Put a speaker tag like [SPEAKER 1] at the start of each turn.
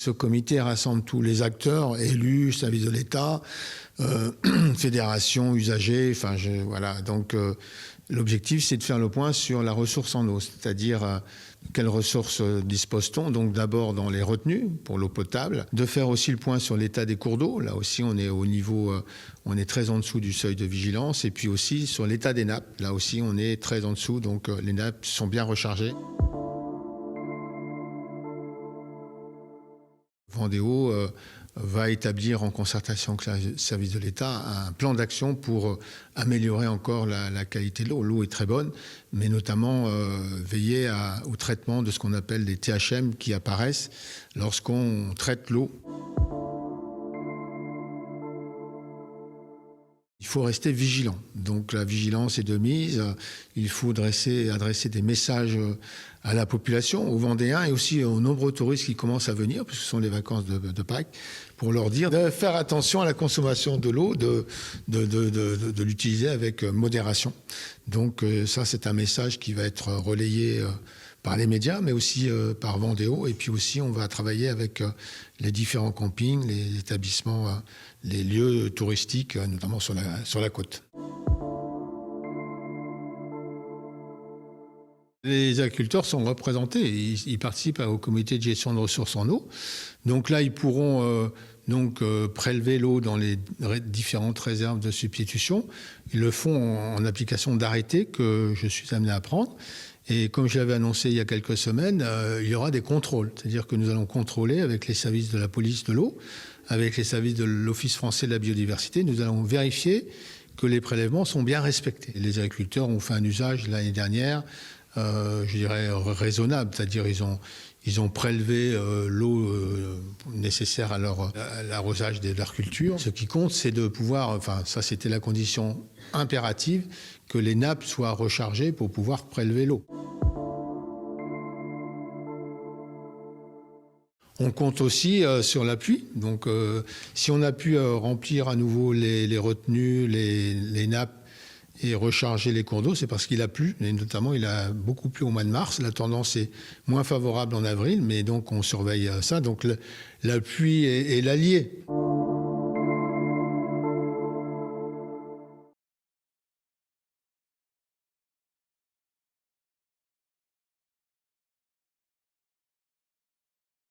[SPEAKER 1] Ce comité rassemble tous les acteurs, élus, services de l'État, fédérations, usagers, voilà. Donc l'objectif, c'est de faire le point sur la ressource en eau, c'est-à-dire quelles ressources dispose-t-on. Donc d'abord dans les retenues pour l'eau potable, de faire aussi le point sur l'état des cours d'eau. Là aussi, on est au niveau, on est très en dessous du seuil de vigilance. Et puis aussi sur l'état des nappes. Là aussi, on est très en dessous, donc les nappes sont bien rechargées. Vendéo va établir en concertation avec le service de l'État un plan d'action pour améliorer encore la qualité de l'eau. L'eau est très bonne, mais notamment veiller au traitement de ce qu'on appelle des THM qui apparaissent lorsqu'on traite l'eau. Il faut rester vigilant. Donc la vigilance est de mise. Il faut adresser des messages à la population, aux Vendéens et aussi aux nombreux touristes qui commencent à venir, puisque ce sont les vacances de Pâques, pour leur dire de faire attention à la consommation de l'eau, de l'utiliser avec modération. Donc ça, c'est un message qui va être relayé par les médias, mais aussi par Vendéo. Et puis aussi, on va travailler avec les différents campings, les établissements, les lieux touristiques, notamment sur la côte. Les agriculteurs sont représentés, ils participent au comité de gestion de ressources en eau. Donc là, ils pourront prélever l'eau dans les différentes réserves de substitution. Ils le font en application d'arrêtés que je suis amené à prendre. Et comme je l'avais annoncé il y a quelques semaines, il y aura des contrôles. C'est-à-dire que nous allons contrôler avec les services de la police de l'eau, avec les services de l'Office français de la biodiversité. Nous allons vérifier que les prélèvements sont bien respectés. Les agriculteurs ont fait un usage l'année dernière, je dirais raisonnable. C'est-à-dire ils ont prélevé l'eau nécessaire à l'arrosage de leur culture. Ce qui compte, c'est de pouvoir, ça c'était la condition impérative, que les nappes soient rechargées pour pouvoir prélever l'eau. On compte aussi sur la pluie. Donc si on a pu remplir à nouveau les retenues, les nappes, et recharger les cours d'eau, c'est parce qu'il a plu, et notamment il a beaucoup plu au mois de mars. La tendance est moins favorable en avril, mais donc on surveille ça. Donc la pluie est l'allié.